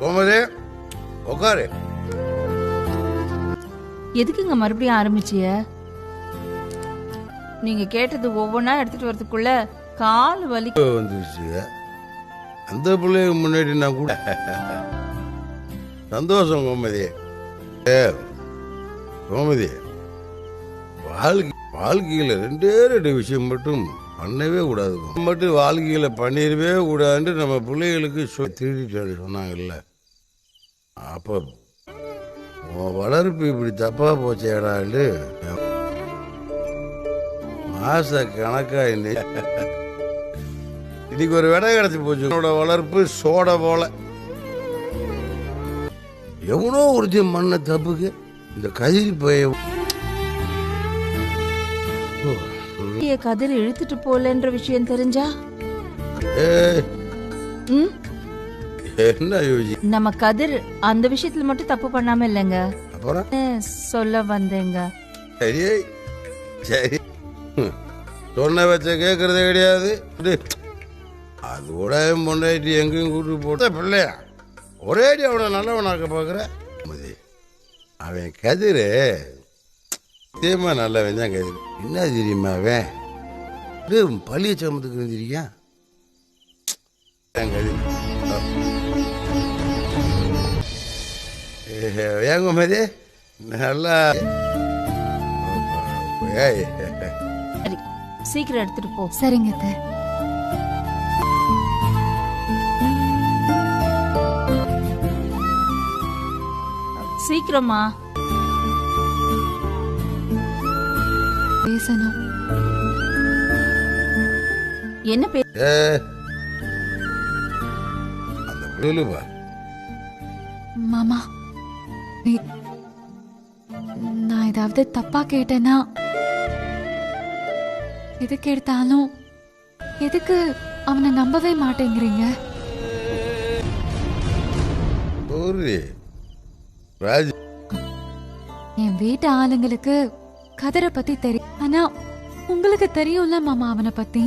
கோமதி உட்காரு. எதுக்குங்க மறுபடியும் ஆரம்பிச்சிய? நீங்க கேட்டது ஒவ்வொன்னா எடுத்துட்டு வரதுக்குள்ள கால் வலி வந்துருச்சு. அந்த பிள்ளைக்கு முன்னாடி நான் கூட சந்தோஷம். கோமதி கோமதி வாழ்க்கையில் ரெண்டு விஷயம் மட்டும் பண்ணவே கூடாது. மட்டும் வாழ்க்கையில பண்ணிடவே கூடாதுன்னு நம்ம பிள்ளைகளுக்கு திருடிட்டு சொன்னாங்கல்ல. அப்போ வளர்ப்பு இப்படி தப்பா போச்சேடாண்டு மாச கணக்கா இன்னைக்கு ஒரு விடை கிடைச்சி போச்சு. என்னோட வளர்ப்பு சோட போல. எவனோ ஒரு மண்ண தப்புக்கு இந்த கதிரி போய கதிர் இழுத்துட்டு போலன்ற விஷயம் தெரிஞ்சா என்ன யோசி? நம்ம கதிர் அந்த விஷயத்துல மட்டும் தப்பு பண்ணாம இல்லைங்க. அப்புறம் சொல்ல வந்தேங்க. சரி சரி, சொன்ன வச்ச கேட்கறதே கிடையாது. அது கூட முன்னாடி எங்கேயும் கூட்டு போட்ட பிள்ளையா ஒரேடி அவனை நல்லவனாக்க பாக்குற. அவன் கதிரு தேமா நல்லவன் தான் கதிரு. என்ன தெரியுமா அவன் பள்ளிய சமத்துக்கு இருந்திருக்கான் கதிரு. ஏங்க மாதிரி நல்லா சீக்கிரம் எடுத்துட்டு போ. சரிங்க. சீக்கிரமா பேசணும். என்ன மாமா, நான் ஏதாவது தப்பா கேட்டேன்னா எதுக்கு எடுத்தாலும் எதுக்கு அவனை நம்பவே மாட்டேங்கிறீங்க? என் வீட்டு ஆளுங்களுக்கு கதிரை பத்தி தெரியும். ஆனா உங்களுக்கு தெரியும்ல மாமா அவனை பத்தி.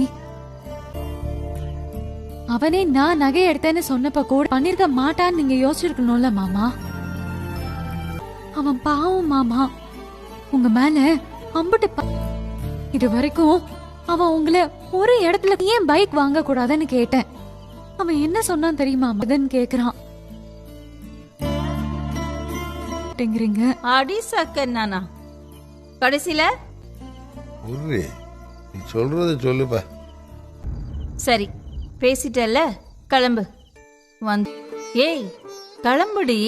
அவனே நான் நகை எடுத்தேன்னு சொன்னப்ப கூட பண்ணிருக்க மாட்டான்னு நீங்க யோசிச்சிருக்கணும்ல மாமா. அவன் பாவம் மாமா, உங்க மேல அம்புட்டு இது வரைக்கும் அவன் உங்களை ஒரு இடத்துல ஏன் பைக் வாங்க கூடாதுன்னு கேட்டேன். அவன் என்ன சொன்னான் தெரியுமா? மதன் கேக்குறான். அடி சக்கன்னானா கடைசியில சொல்றது சொல்லுப்பா. சரி பேசிட்டல்ல, கிளம்பு. வந்து ஏய் கிளம்புடி.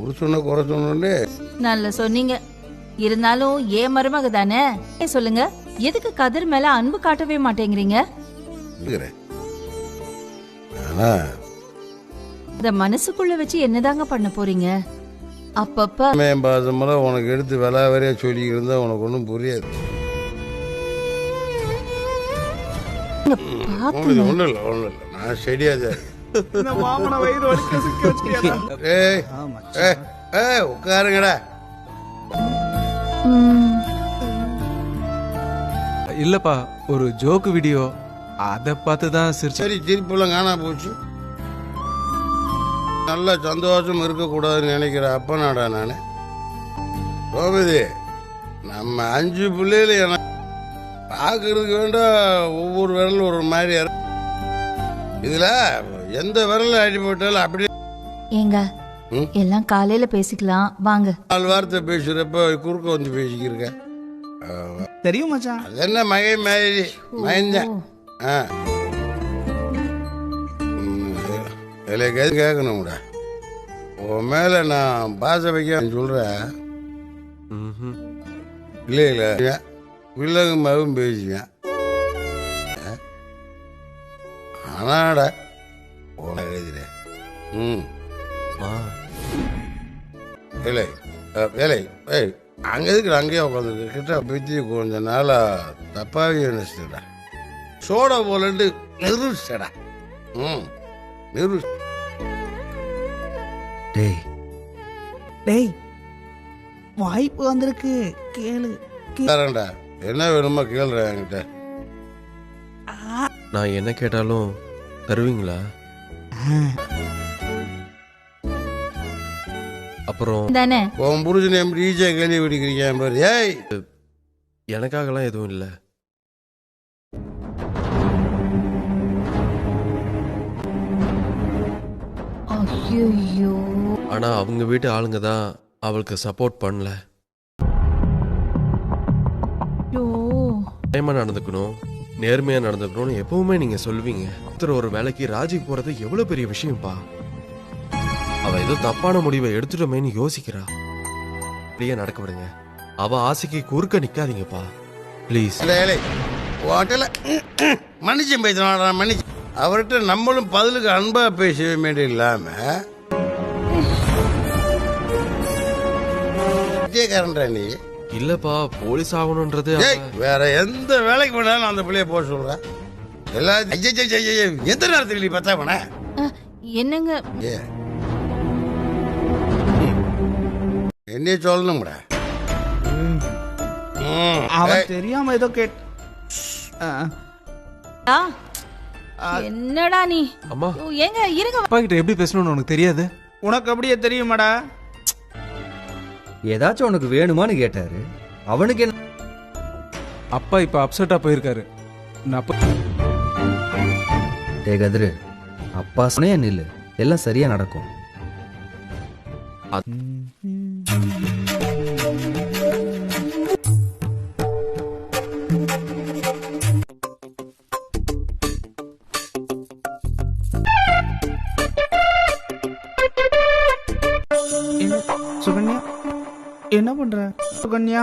ஒரு சொன்ன குறை சொன்னே நல்ல சொன்னீங்க. இருந்தாலும் ஏன் மருமக தானே சொல்லுங்க, எதுக்கு கதிர் மேல அன்பு காட்டவே மாட்டேங்கிறீங்க? இத மனசுக்குள்ள வச்சு என்னதாங்க பண்ண போறீங்க? அப்பப்ப பாசமெல்லாம் உனக்கு எடுத்து விளாவரியா சொல்லி இருந்தா உனக்கு ஒன்றும் புரியாது. ஒன்றும் இல்லை நான் செடியாது. உட்காருங்கடா. இல்லப்பா, ஒரு ஜோக்கு வீடியோ அதை பார்த்து தான் சிரிச்சு. சரி, சிரிப்புலாம் காணா போச்சு. நல்ல சந்தோஷம் இருக்கக்கூடாதுன்னு நினைக்கிற அப்பனாடா நான். கோபதி, நம்ம 5 பிள்ளைகள எனக்கு பார்க்கறதுக்கு வேண்டாம் ஒவ்வொரு விரலும் ஒரு மாதிரி. இதுல எந்த விரல அடிபட்டாலும் அப்படி ஏங்க எல்லாம் காலையில பேசிக்கலாம் வாங்க. 4 வார்த்தை பேசுறப்ப குறுக்க வந்து பேசிக்கிருக்க தெரியும் மச்சான். அது என்ன மகை மாதிரி மயந்தேன். கேட்கணும்டா, உன் மேல நான் பாச வைக்க சொல்றேன். இல்ல வில்லங்க மகவும் பேசுவேன். ஆனாடா எழுதுறேன். வேலை வேலை ஏய், அங்க எதுக்கு அங்கேயே உட்காந்து கிட்ட பத்தி கொஞ்ச நாளா தப்பாவே நினைச்சிட்டா. Soda Poland நிரூபிச்சடா. டேய் டேய் வாய்ப்பு வந்திருக்கு, கேளு. தரேன்டா, என்ன வேணுமோ கேளுடா என்கிட்ட. நான் என்ன கேட்டாலும் தருவீங்களா? அப்புறம் தானே உன் புருஷனை எப்படி ஈஸியாக கேள்வி பிடிக்கிறீங்க பாரு. ஏய், எனக்காகலாம் எதுவும் இல்லை. ஐயோ ஆனா அவங்க வீட்டு ஆளுங்க தான் அவளுக்கு சப்போர்ட் பண்ணல. நியாயமா நடந்துக்கணும், நேர்மையா நடந்துக்கணும்னு எப்பவுமே நீங்க சொல்லுவீங்க. ஒருத்தர் ஒரு வேலைக்கு ராஜிக்கு போறது எவ்வளவு பெரிய விஷயம்ப்பா. அவ ஏதோ தப்பான முடிவை எடுத்துட்டோமேன்னு யோசிக்கிறா. அப்படியே நடக்க விடுங்க. அவ ஆசைக்கு குறுக்க நிக்காதீங்கப்பா ப்ளீஸ். ஹோட்டல மன்னிச்சம் பேசணும், மன்னிச்சு. அவர்கிட்ட நம்மளும் பதிலுக்கு அன்பா பேச வேண்டிய இல்லாம விஜயகாரன்டா நீ. இல்லப்பா, போலீஸ் ஆகணும்ன்றது வேற எந்த வேலைக்கு போனாலும் அந்த பிள்ளைய போக சொல்றேன். எல்லாரும் எந்த நேரத்துக்கு நீ பத்தா போன என்னங்க என்னைய சொல்லணும்டா. அவன் தெரியாம ஏதோ என்னடா நீ? அம்மா ஏங்க இருங்க. அப்பா கிட்ட எப்படி பேசணும்னு உனக்கு தெரியாது? உனக்கு அப்படியே தெரியுமாடா? ஏதாச்சும் உனக்கு வேணுமான்னு கேட்டாரு. அவனுக்கு என்ன? அப்பா இப்ப அப்செட்டா போயிருக்காரு. டே கதிரு, அப்பா சொன்னே நில்லு, எல்லாம் சரியா நடக்கும். சுகன்யா, என்ன பண்ற சுகன்யா?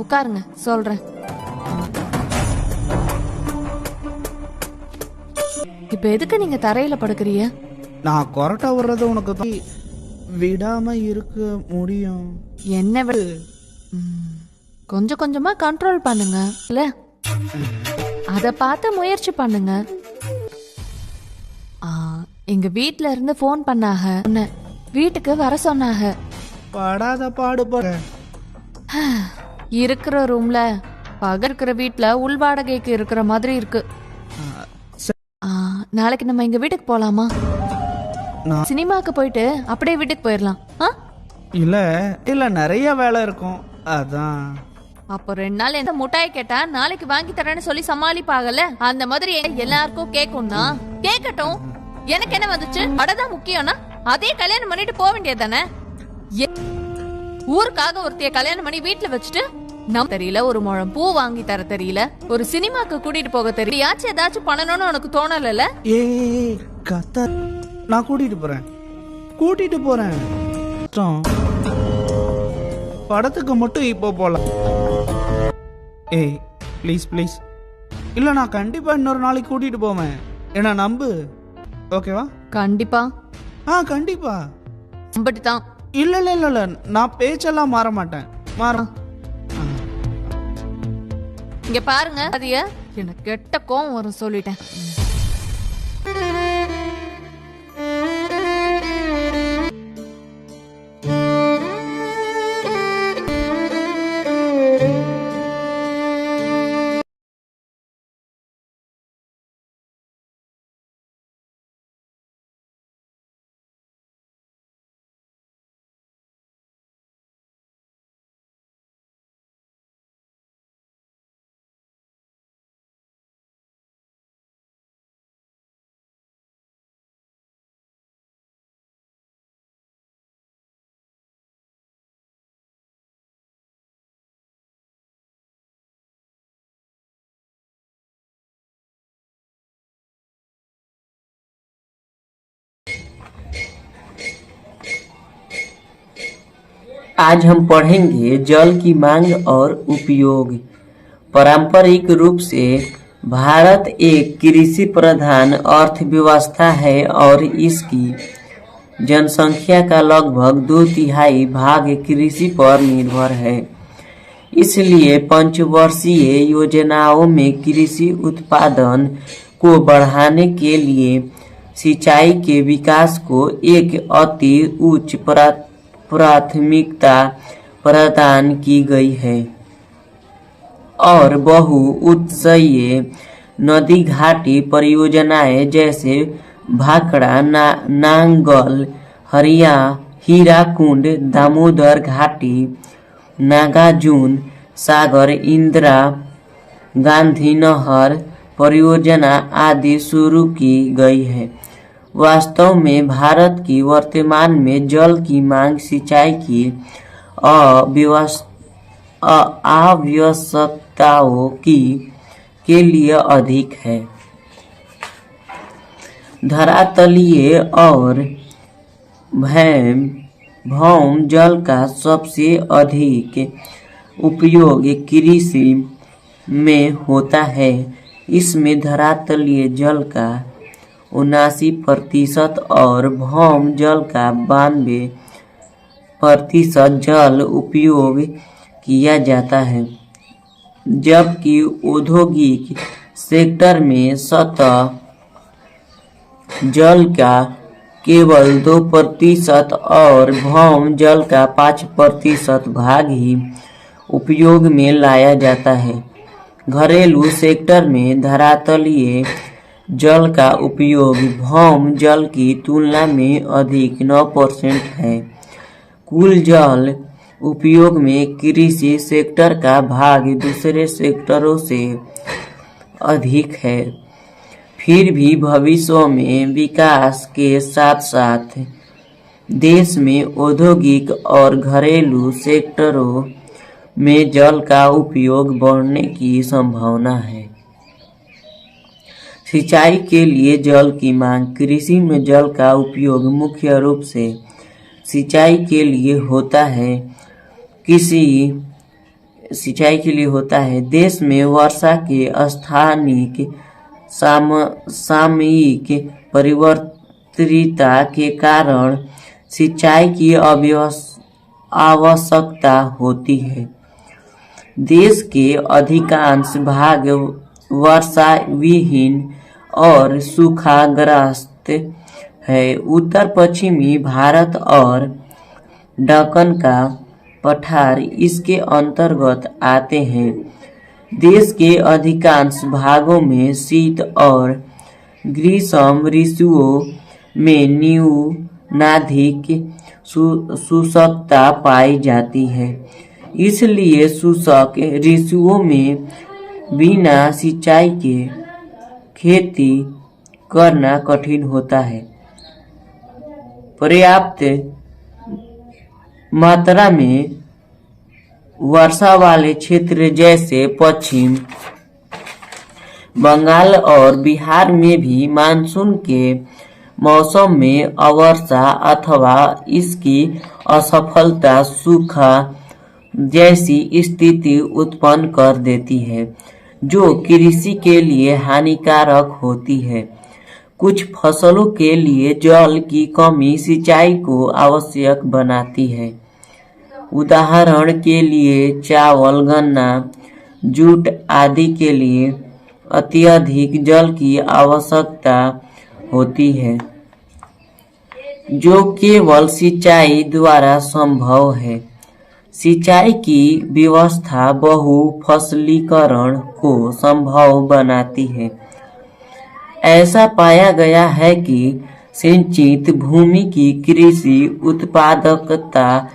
உட்காருங்க, சொல்றேன். இப்ப எதுக்கு நீங்க தரையில படுக்கிறீங்க? நான் கொரட்டா வர்றது உனக்கு தான் விடாம இருக்க முடியும். என்ன கொஞ்சம் கொஞ்சமா கண்ட்ரோல் பண்ணுங்க. இல்ல அத பார்த்து முயற்சி பண்ணுங்க. எங்க வீட்ல இருந்து போன் பண்ணாக, வீட்டுக்கு வர சொன்னாங்க. படாத பாடுபட இருக்கிற ரூம்ல பகல் இருக்கிற வீட்ல உள் வாடகைக்கு இருக்கிற மாதிரி இருக்கு. நாளைக்கு நம்ம எங்க வீட்டுக்கு போலாமா? சினிமாக்கு போயிட்டு அப்படியே வீட்டுக்கு போயிடலாம். இல்ல இல்ல, நிறைய வேலை இருக்கும், அதான். அப்போ 2 நாள் எந்த முட்டாய் கேட்டா நாளைக்கு வாங்கி தரேன்னு சொல்லி சமாளிப்பாகல. அந்த மாதிரி எல்லாருக்கும் கேட்கும்னா கேட்கட்டும். எனக்கு என்ன வந்துச்சு? அடதான் முக்கியம்னா அதே கல்யாணம் பண்ணிட்டு போக வேண்டியதானே. ஊருக்காக ஒருத்தைய கல்யாணம் பண்ணி வீட்டுல வச்சுட்டு நம்ம தெரியல, ஒரு முழம் பூ வாங்கி தர தெரியல, ஒரு சினிமாக்கு கூட்டிட்டு போக தெரியல. யாச்சும் ஏதாச்சும் பண்ணணும்னு உனக்கு தோணல? ஏய் கத்த, நான் கூட்டிட்டு போறேன். படத்துக்கு மட்டும் இப்போ போலாம். ஏய் ப்ளீஸ் ப்ளீஸ். இல்ல, நான் கண்டிப்பா இன்னொரு நாளைக்கு கூட்டிட்டு போவேன். என்ன நம்பு, ஓகேவா? கண்டிப்பா. கண்டிப்பா. நம்பிட்டுதான். இல்ல இல்ல இல்ல இல்ல, நான் பேச்செல்லாம் மாற மாட்டேன். இங்க பாருங்க, அதைய எனக்கு கெட்ட கோவம் வரும், சொல்லிட்டேன். आज हम पढ़ेंगे जल की मांग और उपयोग। पारंपरिक रूप से भारत एक कृषि प्रधान अर्थव्यवस्था है और इसकी जनसंख्या का लगभग 2/3 भाग कृषि पर निर्भर है। इसलिए पंचवर्षीय योजनाओं में कृषि उत्पादन को बढ़ाने के लिए सिंचाई के विकास को एक अति उच्च प्राथमिकता प्रदान की गई है और बहुउद्देशीय नदी घाटी परियोजनाएं जैसे भाखड़ा नांगल हीराकुंड दामोदर घाटी नागार्जुन सागर इंदिरा गांधी नहर परियोजना आदि शुरू की गई है। वास्तव में भारत की वर्तमान में जल की मांग सिंचाई की आवश्यकताओं के लिए अधिक है। धरातलीय और भौम जल का सबसे अधिक उपयोग कृषि में होता है। इसमें धरातलीय जल का 79% और भौम जल का 92% जल उपयोग किया जाता है, जबकि औद्योगिक सेक्टर में सतह जल का केवल 2% और भौम जल का 5% भाग ही उपयोग में लाया जाता है। घरेलू सेक्टर में धरातलीय जल का उपयोग भौम जल की तुलना में अधिक 9% है। कुल जल उपयोग में कृषि सेक्टर का भाग दूसरे सेक्टरों से अधिक है। फिर भी भविष्य में विकास के साथ साथ देश में औद्योगिक और घरेलू सेक्टरों में जल का उपयोग बढ़ने की संभावना है। सिंचाई के लिए जल की मांग। कृषि में जल का उपयोग मुख्य रूप से सिंचाई के लिए होता है। देश में वर्षा के स्थानिक सामयिक परिवर्तनता के कारण सिंचाई की आवश्यकता होती है। देश के अधिकांश भाग वर्षा विहीन और सूखाग्रस्त है। उत्तर पश्चिमी भारत और दक्कन का पठार इसके अंतर्गत आते हैं। देश के अधिकांश भागों में शीत और ग्रीष्म ऋतुओं में न्यूनाधिक शुष्कता पाई जाती है। इसलिए शुष्क ऋतुओं में बिना सिंचाई के खेती करना कठिन होता है। पर्याप्त मात्रा में वर्षा वाले क्षेत्र जैसे पश्चिम बंगाल और बिहार में भी मानसून के मौसम में अवर्षा अथवा इसकी असफलता सूखा जैसी स्थिति उत्पन्न कर देती है, जो कृषि के लिए हानिकारक होती है। कुछ फसलों के लिए जल की कमी सिंचाई को आवश्यक बनाती है। उदाहरण के लिए चावल, गन्ना, जूट आदि के लिए अत्यधिक जल की आवश्यकता होती है, जो केवल सिंचाई द्वारा संभव है। सिंचाई की व्यवस्था बहुफसलीकरण को संभव बनाती है। ऐसा पाया गया है कि सिंचित भूमि की कृषि उत्पादकता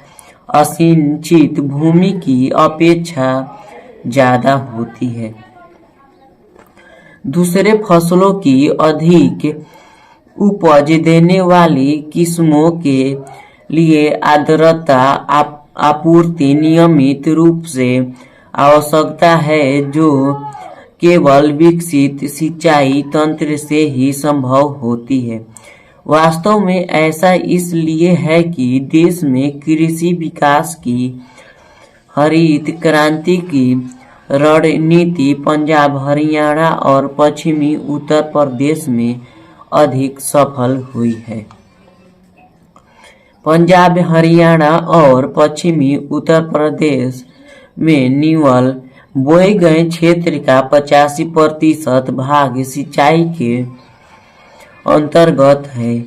असिंचित भूमि की अपेक्षा ज्यादा होती है। दूसरे फसलों की अधिक उपज देने वाली किस्मों के लिए आर्द्रता आपूर्ति नियमित रूप से आवश्यकता है, जो केवल विकसित सिंचाई तंत्र से ही संभव होती है। वास्तव में ऐसा इसलिए है कि देश में कृषि विकास की हरित क्रांति की रणनीति पंजाब, हरियाणा और पश्चिमी उत्तर प्रदेश में अधिक सफल हुई है। पंजाब, हरियाणा और पश्चिमी उत्तर प्रदेश में नीवल बोए गए क्षेत्र का 85% भाग सिंचाई के अंतर्गत है।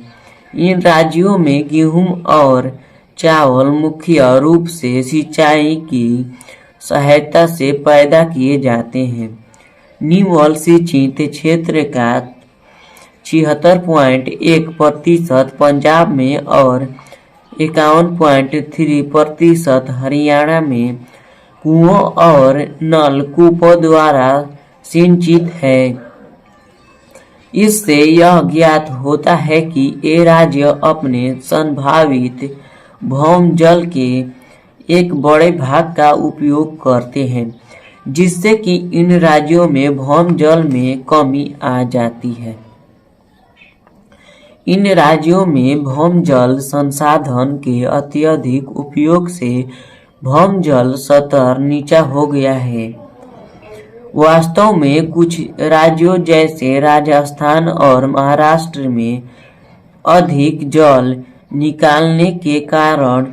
इन राज्यों में गेहूं और चावल मुख्य रूप से सिंचाई की सहायता से पैदा किए जाते हैं। निम्न सिंचित क्षेत्र का 76.1% पंजाब में और 51.3% हरियाणा में कुओं और नलकूपों द्वारा सिंचित है। इससे यह ज्ञात होता है कि ये राज्य अपने संभावित भौम जल के एक बड़े भाग का उपयोग करते हैं, जिससे कि इन राज्यों में भौम जल में कमी आ जाती है। इन राज्यों में भौम जल संसाधन के अत्यधिक उपयोग से भौम जल स्तर नीचा हो गया है। वास्तव में कुछ राज्यों जैसे राजस्थान और महाराष्ट्र में अधिक जल निकालने के कारण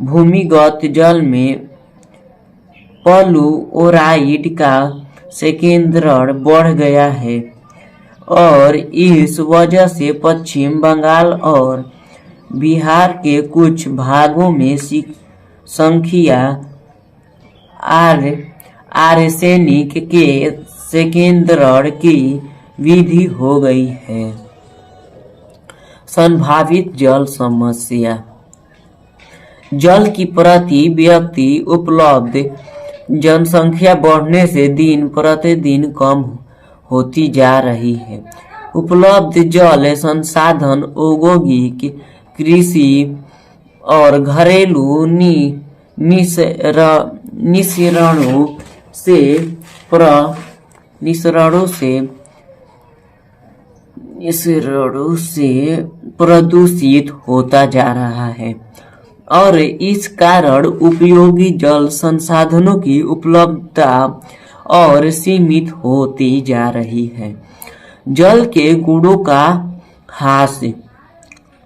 भूमिगत जल में फ्लोराइड का संकेंद्रण बढ़ गया है और इस वजह से पश्चिम बंगाल और बिहार के कुछ भागों में संख्या आर्सेनिक के संकेंद्रण की वृद्धि हो गई है। संभावित जल समस्या। जल की प्रति व्यक्ति उपलब्ध जनसंख्या बढ़ने से दिन प्रतिदिन कम होती जा रही है। उपलब्ध जल संसाधन औद्योगिक, कृषि और घरेलू निस्सरणों से प्रदूषित होता जा रहा है और इस कारण उपयोगी जल संसाधनों की उपलब्धता और सीमित होती जा रही है। जल के गुणों का ह्रास।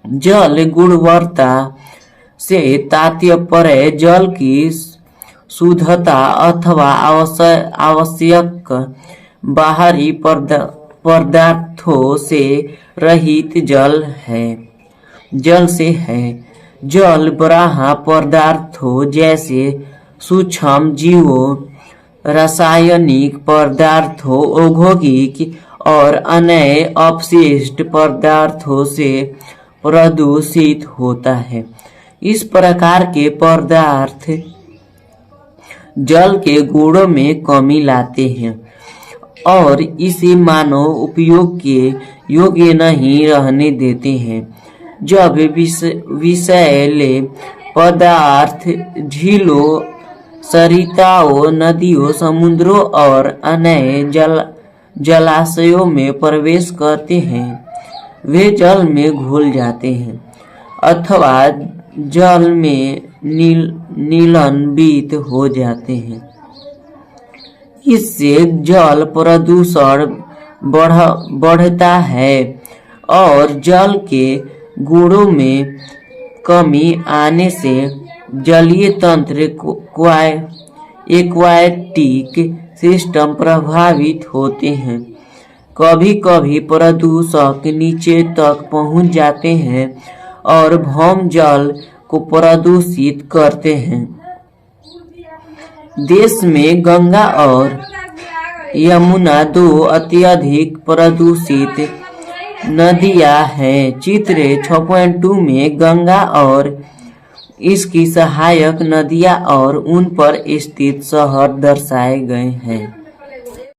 जल गुणवत्ता से तात्पर्य जल की शुद्धता अथवा आवश्यक बाहरी पदार्थों से रहित जल से है। जल बाह्य पदार्थों जैसे सूक्ष्म जीवों, रासायनिक पदार्थों, औद्योगिक और अन्य अपशिष्ट पदार्थों से प्रदूषित होता है। इस प्रकार के पदार्थ जल के गुणों में कमी लाते हैं और इसे मानव उपयोग के योग्य नहीं रहने देते हैं। जब विषैले पदार्थ झीलों, सरिताओं, नदियों, समुद्रों और अन्य जलाशयों में प्रवेश करते हैं, वे जल में घुल जाते हैं अथवा जल में निलंबित हो जाते हैं। इससे जल प्रदूषण बढ़ता है और जल के गुणों में कमी आने से जलीय तंत्र एक्वाटिक सिस्टम प्रभावित होते हैं। कभी कभी प्रदूषक नीचे तक पहुंच जाते हैं और भौम जल को प्रदूषित करते हैं। देश में गंगा और यमुना दो अत्यधिक प्रदूषित नदियां हैं। चित्र 6.2 में गंगा और इसकी सहायक नदियां और उन पर स्थित शहर दर्शाए गए हैं।